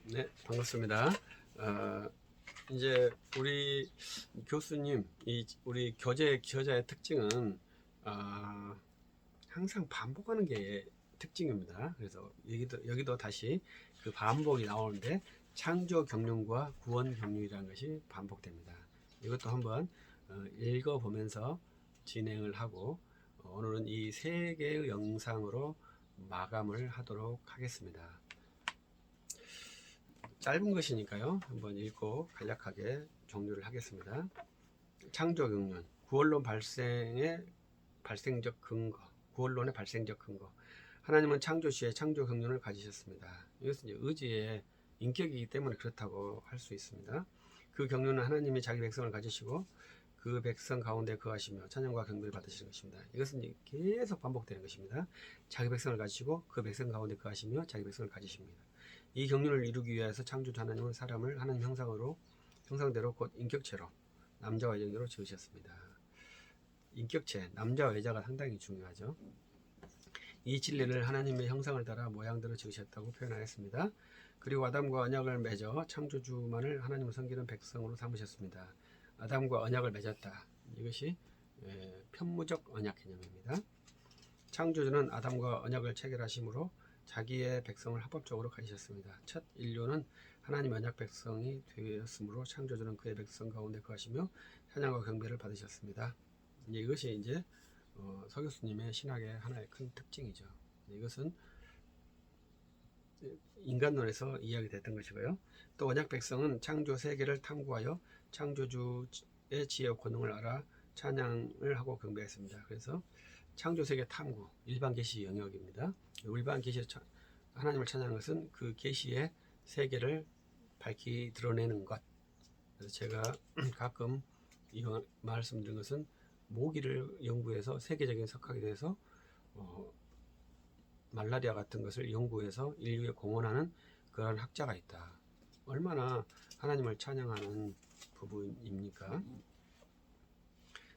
네, 반갑습니다. 이제 우리 교수님, 우리 교재의 특징은 항상 반복하는 게 특징입니다. 그래서 여기도 다시 그 반복이 나오는데 창조 경륜과 구원 경륜이라는 것이 반복됩니다. 이것도 한번 읽어보면서 진행을 하고 오늘은 이 세 개의 영상으로 마감을 하도록 하겠습니다. 짧은 것이니까요. 한번 읽고 간략하게 종료를 하겠습니다. 창조 경륜, 구원론 발생의 발생적 근거, 구원론의 발생적 근거. 하나님은 창조 시에 창조 경륜을 가지셨습니다. 이것은 이제 의지의 인격이기 때문에 그렇다고 할 수 있습니다. 그 경륜은 하나님이 자기 백성을 가지시고 그 백성 가운데 거하시며 찬양과 경배를 받으시는 것입니다. 이것은 이제 계속 반복되는 것입니다. 자기 백성을 가지시고 그 백성 가운데 거하시며 자기 백성을 가지십니다. 이 경륜을 이루기 위해서 창조주 하나님은 사람을 하나님 형상대로 곧 인격체로 남자와 여자로 지으셨습니다. 인격체, 남자와 여자가 상당히 중요하죠. 이 진리를 하나님의 형상을 따라 모양대로 지으셨다고 표현하였습니다. 그리고 아담과 언약을 맺어 창조주만을 하나님을 섬기는 백성으로 삼으셨습니다. 아담과 언약을 맺었다. 이것이 편무적 언약 개념입니다. 창조주는 아담과 언약을 체결하심으로 자기의 백성을 합법적으로 가지셨습니다. 첫 인류는 하나님 언약 백성이 되었으므로 창조주는 그의 백성 가운데 거하시며 찬양과 경배를 받으셨습니다. 이것이 이제 서 교수님의 신학의 하나의 큰 특징이죠. 이것은 인간론에서 이야기됐던 것이고요. 또 언약 백성은 창조 세계를 탐구하여 창조주의 지혜와 권능을 알아 찬양을 하고 경배했습니다. 그래서 창조 세계 탐구, 일반 계시 영역입니다. 일반 계시 하나님을 찬양하는 것은 그 계시의 세계를 밝히 드러내는 것. 그래서 제가 가끔 이거 말씀드린 것은 모기를 연구해서 세계적인 석학에 대해서 말라리아 같은 것을 연구해서 인류에 공헌하는 그런 학자가 있다. 얼마나 하나님을 찬양하는 부분입니까?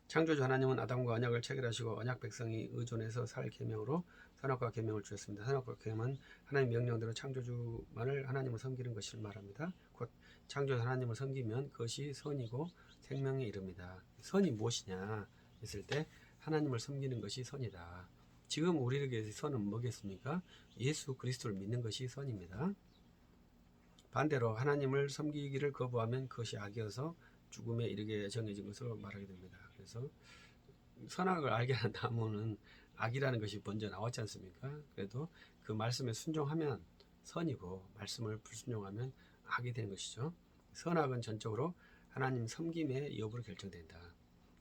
창조주 하나님은 아담과 언약을 체결하시고 언약 백성이 의존해서 살 계명으로 선악과 계명을 주셨습니다. 선악과 계명은 하나님 명령대로 창조주만을 하나님을 섬기는 것을 말합니다. 곧 창조주 하나님을 섬기면 그것이 선이고 생명에 이릅니다. 선이 무엇이냐 했을 때 하나님을 섬기는 것이 선이다. 지금 우리에게 선은 뭐겠습니까? 예수 그리스도를 믿는 것이 선입니다. 반대로 하나님을 섬기기를 거부하면 그것이 악이어서 죽음에 이르게 정해진 것으로 말하게 됩니다. 그래서 선악을 알게 한 나무는 악이라는 것이 먼저 나왔지 않습니까? 그래도 그 말씀에 순종하면 선이고 말씀을 불순종하면 악이 되는 것이죠. 선악은 전적으로 하나님 섬김의 여부로 결정된다.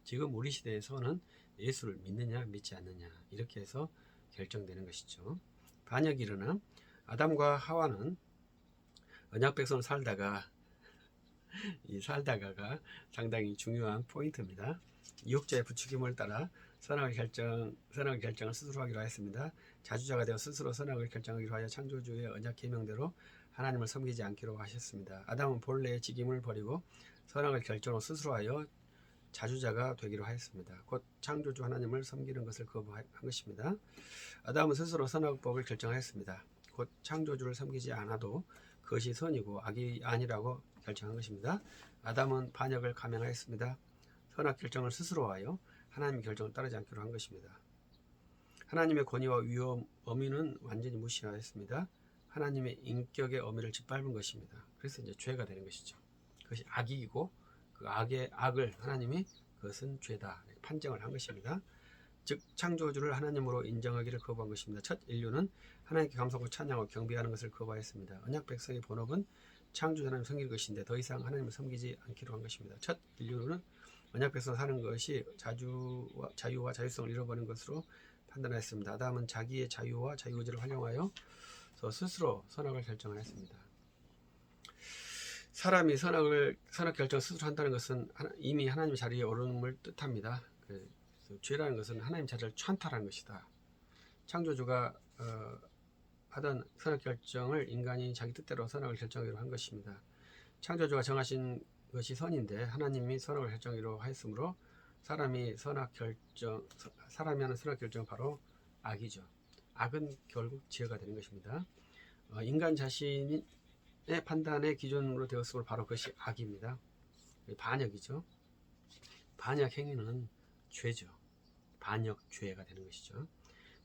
지금 우리 시대의 선은 예수를 믿느냐 믿지 않느냐 이렇게 해서 결정되는 것이죠. 반역이 일어나 아담과 하와는 언약 백성을 살다가 이 살다가가 상당히 중요한 포인트입니다. 유혹자의 부추김을 따라 선악을 결정을 스스로 하기로 하였습니다. 자주자가 되어 스스로 선악을 결정하기로 하여 창조주의 언약 계명대로 하나님을 섬기지 않기로 하셨습니다. 아담은 본래의 직임을 버리고 선악을 결정으로 스스로 하여 자주자가 되기로 하였습니다. 곧 창조주 하나님을 섬기는 것을 거부한 것입니다. 아담은 스스로 선악법을 결정하였습니다. 곧 창조주를 섬기지 않아도 그것이 선이고 악이 아니라고 결정한 것입니다. 아담은 반역을 감행하였습니다. 선악 결정을 스스로 하여 하나님의 결정을 따르지 않기로 한 것입니다. 하나님의 권위와 어미는 완전히 무시하였습니다. 하나님의 인격의 어미를 짓밟은 것입니다. 그래서 이제 죄가 되는 것이죠. 그것이 악이고 그 악을 하나님이 그것은 죄다 판정을 한 것입니다. 즉 창조주를 하나님으로 인정하기를 거부한 것입니다. 첫 인류는 하나님께 감사하고 찬양하고 경배하는 것을 거부하였습니다. 언약 백성의 본업은 창조주 하나님 섬길 것인데 더 이상 하나님을 섬기지 않기로 한 것입니다. 첫 인류는 언약 백성 사는 것이 자유와 자율성을 잃어버린 것으로 판단하였습니다. 아담은 자기의 자유와 자유의지를 활용하여 스스로 선악을 결정하였습니다. 사람이 선악 결정을 스스로 한다는 것은 이미 하나님의 자리에 오름을 뜻합니다. 죄라는 것은 하나님 자리를 찬탈하는 것이다. 창조주가 하던 선악 결정을 인간이 자기 뜻대로 선악을 결정하기로 한 것입니다. 창조주가 정하신 것이 선인데 하나님이 선악을 결정하기로 하였으므로 사람이 하는 선악 결정은 바로 악이죠. 악은 결국 죄가 되는 것입니다. 인간 자신이 판단의 기준으로 되었으므로 바로 그것이 악입니다. 반역이죠. 반역 행위는 죄죠. 반역 죄가 되는 것이죠.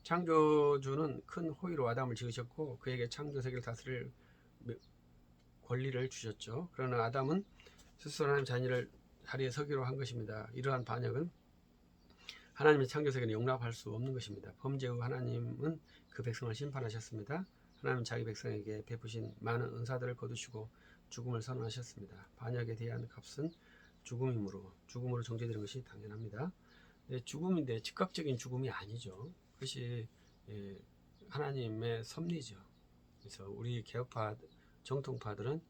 창조주는 큰 호의로 아담을 지으셨고 그에게 창조 세계를 다스릴 권리를 주셨죠. 그러나 아담은 스스로 하나님 자리에 서기로 한 것입니다. 이러한 반역은 하나님의 창조 세계는 용납할 수 없는 것입니다. 범죄 후 하나님은 그 백성을 심판하셨습니다. 하나님은 자기 백성에게 베푸신 많은 은사들을 거두시고 죽음을 선언하셨습니다. 반역에 대한 값은 죽음으로 정죄되는 것이 당연합니다. 죽음인데 즉각적인 죽음이 아니죠. 그것이 하나님의 섭리죠. 그래서 우리 개혁파 정통파들은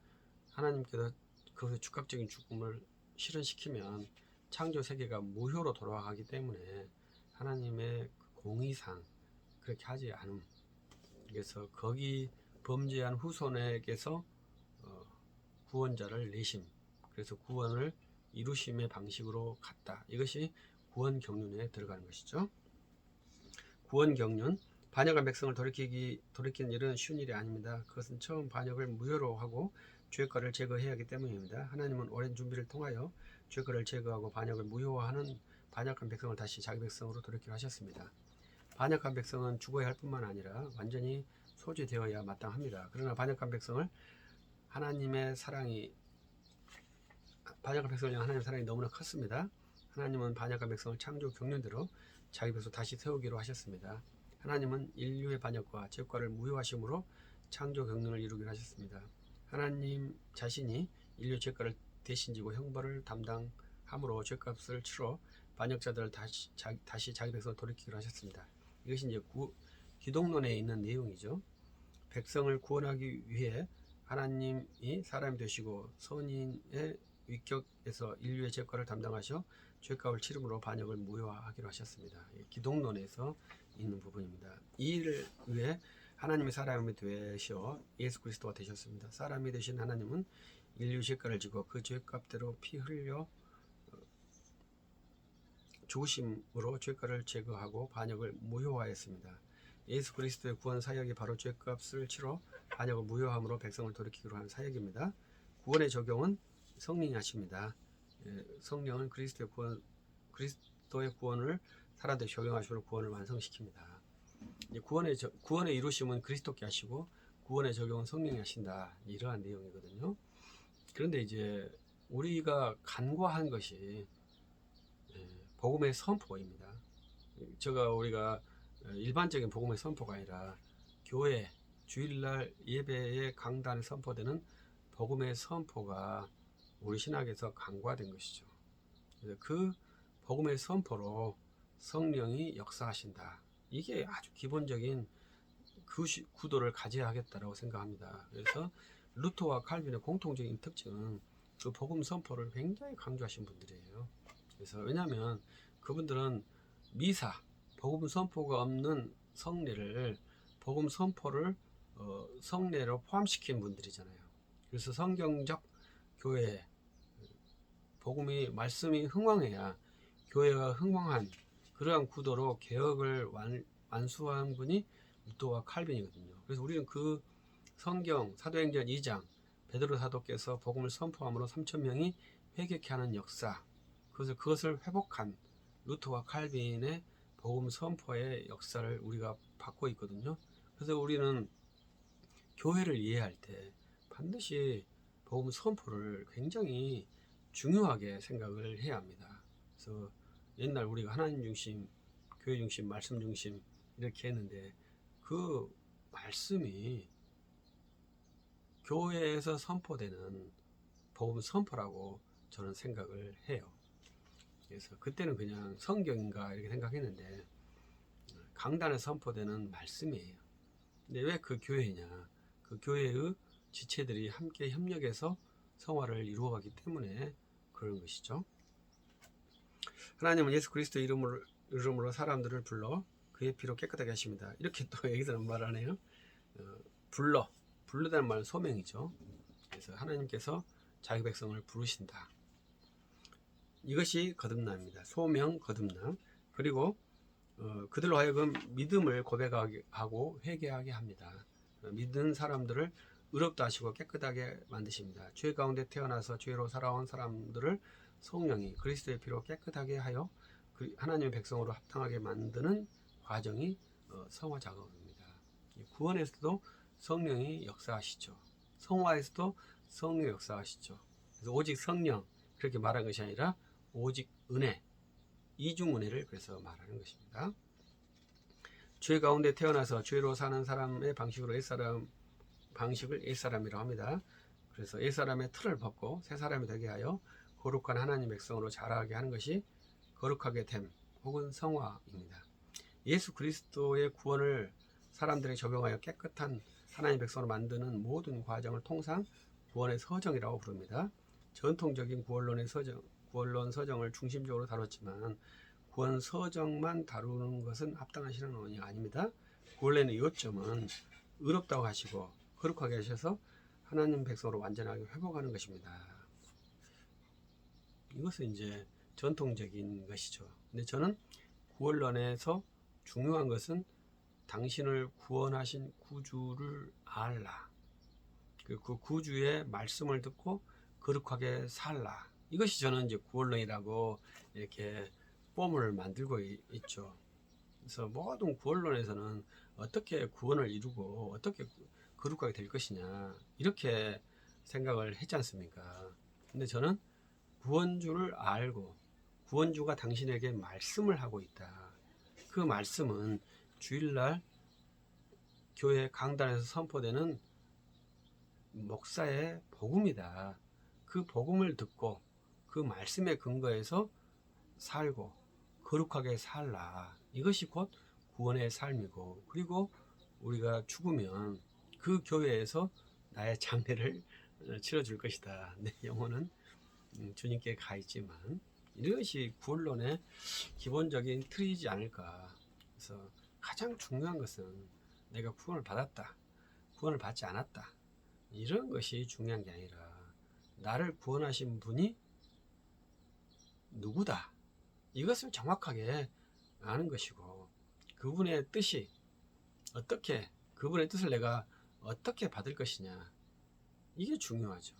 하나님께서 그 즉각적인 죽음을 실현시키면 창조 세계가 무효로 돌아가기 때문에 하나님의 공의상 그렇게 하지 않음. 그래서 거기 범죄한 후손에게서 구원자를 내심, 그래서 구원을 이루심의 방식으로 갔다. 이것이 구원 경륜에 들어가는 것이죠. 구원 경륜, 반역한 백성을 돌이키는 일은 쉬운 일이 아닙니다. 그것은 처음 반역을 무효로 하고 죄과를 제거해야 하기 때문입니다. 하나님은 오랜 준비를 통하여 죄과를 제거하고 반역을 무효화하는 반역한 백성을 다시 자기 백성으로 돌이키게 하셨습니다. 반역한 백성은 죽어야 할 뿐만 아니라 완전히 소지되어야 마땅합니다. 그러나 반역한 백성을 하나님의 사랑이 너무나 컸습니다. 하나님은 반역한 백성을 창조 경륜대로 자기 백성 다시 세우기로 하셨습니다. 하나님은 인류의 반역과 죄과를 무효하심으로 창조 경륜을 이루기로 하셨습니다. 하나님 자신이 인류 죄과를 대신 지고 형벌을 담당함으로 죄값을 치러 반역자들을 다시 자기 백성을 돌이키기로 하셨습니다. 이것이 이제 기독론에 있는 내용이죠. 백성을 구원하기 위해 하나님이 사람이 되시고 선인의 위격에서 인류의 죄과를 담당하셔 죄값을 치름으로 반역을 무효화하기로 하셨습니다. 기독론에서 있는 부분입니다. 이 일을 위해 하나님의 사람이 되셔 예수 그리스도가 되셨습니다. 사람이 되신 하나님은 인류 죄가를 지고 그 죄값대로 피 흘려 죽으심으로 죄가를 제거하고 반역을 무효화했습니다. 예수 그리스도의 구원 사역이 바로 죄값을 치러 반역을 무효함으로 백성을 돌이키기로 한 사역입니다. 구원의 적용은 성령이 하십니다. 성령은 그리스도의 구원을 사람들에 적용하시므로 구원을 완성시킵니다. 구원의 이루심은 그리스도께 하시고 구원의 적용은 성령이 하신다. 이러한 내용이거든요. 그런데 이제 우리가 간과한 것이 복음의 선포입니다. 우리가 일반적인 복음의 선포가 아니라 교회 주일날 예배의 강단에 선포되는 복음의 선포가 우리 신학에서 간과된 것이죠. 그래서 그 복음의 선포로 성령이 역사하신다. 이게 아주 기본적인 구도를 가져야 하겠다라고 생각합니다. 그래서 루터와 칼빈의 공통적인 특징은 그 복음 선포를 굉장히 강조하신 분들이에요. 그래서 왜냐하면 그분들은 미사, 복음 선포가 없는 성례를 복음 선포를 성례로 포함시킨 분들이잖아요. 그래서 성경적 교회, 말씀이 흥왕해야 교회가 흥왕한 그러한 구도로 개혁을 완수한 분이 루터와 칼빈이거든요. 그래서 우리는 그 성경 사도행전 2장 베드로 사도께서 복음을 선포함으로 3,000명이 회개케 하는 역사, 그것을 회복한 루터와 칼빈의 복음 선포의 역사를 우리가 받고 있거든요. 그래서 우리는 교회를 이해할 때 반드시 복음 선포를 굉장히 중요하게 생각을 해야 합니다. 그래서 옛날 우리가 하나님 중심, 교회 중심, 말씀 중심 이렇게 했는데 그 말씀이 교회에서 선포되는 복음 선포라고 저는 생각을 해요. 그래서 그때는 그냥 성경인가 이렇게 생각했는데 강단에 선포되는 말씀이에요. 근데 왜 그 교회냐? 그 교회의 지체들이 함께 협력해서 성화를 이루어가기 때문에 그런 것이죠. 하나님은 예수 그리스도 이름으로 사람들을 불러 그의 피로 깨끗하게 하십니다. 이렇게 또 여기서는 말하네요. 부르다는 말은 소명이죠. 그래서 하나님께서 자기 백성을 부르신다. 이것이 거듭남입니다. 소명, 거듭남. 그리고 그들로 하여금 믿음을 고백하고 회개하게 합니다. 믿는 사람들을 의롭다 하시고 깨끗하게 만드십니다. 죄 가운데 태어나서 죄로 살아온 사람들을 성령이 그리스도의 피로 깨끗하게 하여 하나님의 백성으로 합당하게 만드는 과정이 성화 작업입니다. 구원에서도 성령이 역사하시죠. 성화에서도 성령이 역사하시죠. 그래서 오직 성령 그렇게 말한 것이 아니라 오직 은혜, 이중 은혜를 그래서 말하는 것입니다. 죄 가운데 태어나서 죄로 사는 사람의 방식으로 방식을 옛사람이라고 합니다. 그래서 옛사람의 틀을 벗고 새 사람이 되게 하여 거룩한 하나님 백성으로 자라게 하는 것이 거룩하게 됨 혹은 성화입니다. 예수 그리스도의 구원을 사람들에게 적용하여 깨끗한 하나님 백성으로 만드는 모든 과정을 통상 구원의 서정이라고 부릅니다. 전통적인 구원론 서정을 중심적으로 다뤘지만 구원 서정만 다루는 것은 합당한 신앙론이 아닙니다. 구원론의 요점은 의롭다고 하시고 거룩하게 하셔서 하나님 백성으로 완전하게 회복하는 것입니다. 이것은 이제 전통적인 것이죠. 근데 저는 구원론에서 중요한 것은 당신을 구원하신 구주를 알라. 그 구주의 말씀을 듣고 거룩하게 살라. 이것이 저는 이제 구원론이라고 이렇게 폼을 만들고 있죠. 그래서 모든 구원론에서는 어떻게 구원을 이루고 어떻게 거룩하게 될 것이냐 이렇게 생각을 했지 않습니까? 근데 저는 구원주를 알고 구원주가 당신에게 말씀을 하고 있다. 그 말씀은 주일날 교회 강단에서 선포되는 목사의 복음이다. 그 복음을 듣고 그 말씀에 근거해서 살고 거룩하게 살라. 이것이 곧 구원의 삶이고, 그리고 우리가 죽으면 그 교회에서 나의 장례를 치러줄 것이다. 내 영혼은 주님께 가 있지만, 이것이 구원론의 기본적인 틀이지 않을까. 그래서 가장 중요한 것은 내가 구원을 받았다, 구원을 받지 않았다, 이런 것이 중요한 게 아니라 나를 구원하신 분이 누구다, 이것을 정확하게 아는 것이고, 그분의 뜻이 어떻게, 그분의 뜻을 내가 어떻게 받을 것이냐, 이게 중요하죠.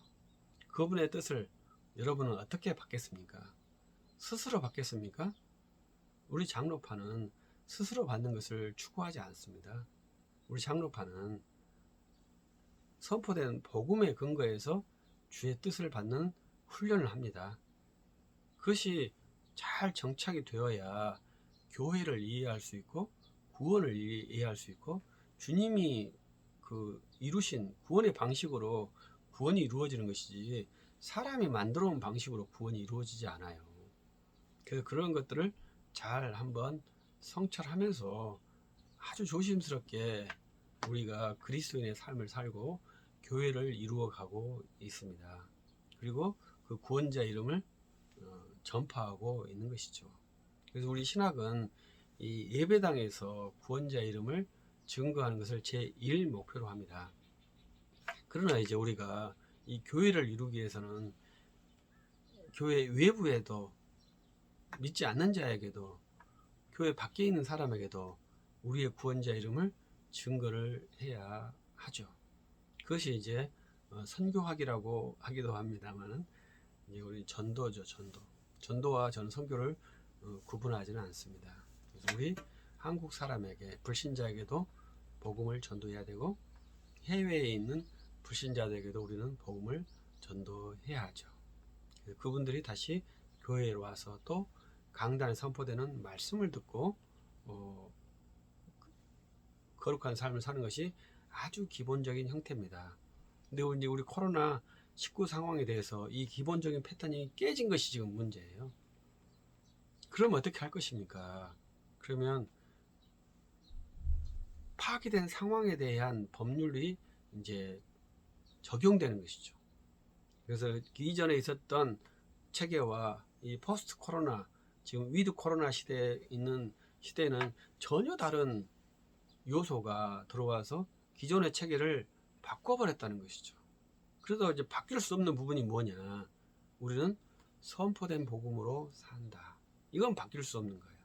그분의 뜻을 여러분은 어떻게 받겠습니까? 스스로 받겠습니까? 우리 장로파는 스스로 받는 것을 추구하지 않습니다. 우리 장로파는 선포된 복음의 근거에서 주의 뜻을 받는 훈련을 합니다. 그것이 잘 정착이 되어야 교회를 이해할 수 있고 구원을 이해할 수 있고, 주님이 이루신 구원의 방식으로 구원이 이루어지는 것이지 사람이 만들어 온 방식으로 구원이 이루어지지 않아요. 그래서 그런 것들을 잘 한번 성찰하면서 아주 조심스럽게 우리가 그리스도인의 삶을 살고 교회를 이루어 가고 있습니다. 그리고 그 구원자 이름을 전파하고 있는 것이죠. 그래서 우리 신학은 이 예배당에서 구원자 이름을 증거하는 것을 제1 목표로 합니다. 그러나 이제 우리가 이 교회를 이루기 위해서는 교회 외부에도, 믿지 않는 자에게도, 교회 밖에 있는 사람에게도 우리의 구원자 이름을 증거를 해야 하죠. 그것이 이제 선교학이라고 하기도 합니다만, 이제 우리 전도죠. 전도와 저는 선교를 구분하지는 않습니다. 그래서 우리 한국 사람에게, 불신자에게도 복음을 전도해야 되고, 해외에 있는 불신자들에게도 우리는 복음을 전도해야 하죠. 그분들이 다시 교회에 와서 또 강단에 선포되는 말씀을 듣고 거룩한 삶을 사는 것이 아주 기본적인 형태입니다. 근데 우리 코로나19 상황에 대해서 이 기본적인 패턴이 깨진 것이 지금 문제예요. 그럼 어떻게 할 것입니까? 그러면 파기된 상황에 대한 법률이 이제 적용되는 것이죠. 그래서 이전에 있었던 체계와 이 포스트 코로나, 지금 위드 코로나 시대에 있는 시대는 전혀 다른 요소가 들어와서 기존의 체계를 바꿔버렸다는 것이죠. 그래서 이제 바뀔 수 없는 부분이 뭐냐? 우리는 선포된 복음으로 산다. 이건 바뀔 수 없는 거예요.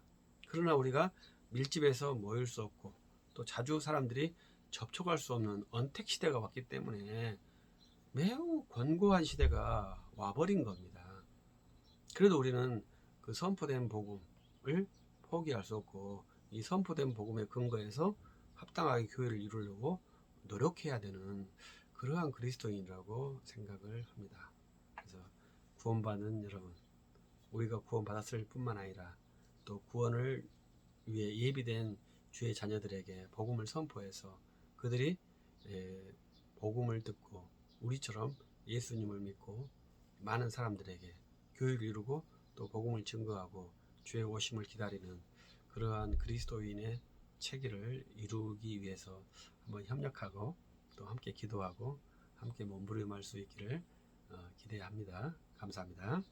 그러나 우리가 밀집해서 모일 수 없고, 또 자주 사람들이 접촉할 수 없는 언택 시대가 왔기 때문에 매우 권고한 시대가 와버린 겁니다. 그래도 우리는 그 선포된 복음을 포기할 수 없고 이 선포된 복음에 근거해서 합당하게 교회를 이루려고 노력해야 되는 그러한 그리스도인이라고 생각을 합니다. 그래서 구원받은 여러분, 우리가 구원받았을 뿐만 아니라 또 구원을 위해 예비된 주의 자녀들에게 복음을 선포해서 그들이 복음을 듣고 우리처럼 예수님을 믿고 많은 사람들에게 교회를 이루고 또 복음을 증거하고 주의 오심을 기다리는 그러한 그리스도인의 체계를 이루기 위해서 한번 협력하고 또 함께 기도하고 함께 몸부림할 수 있기를 기대합니다. 감사합니다.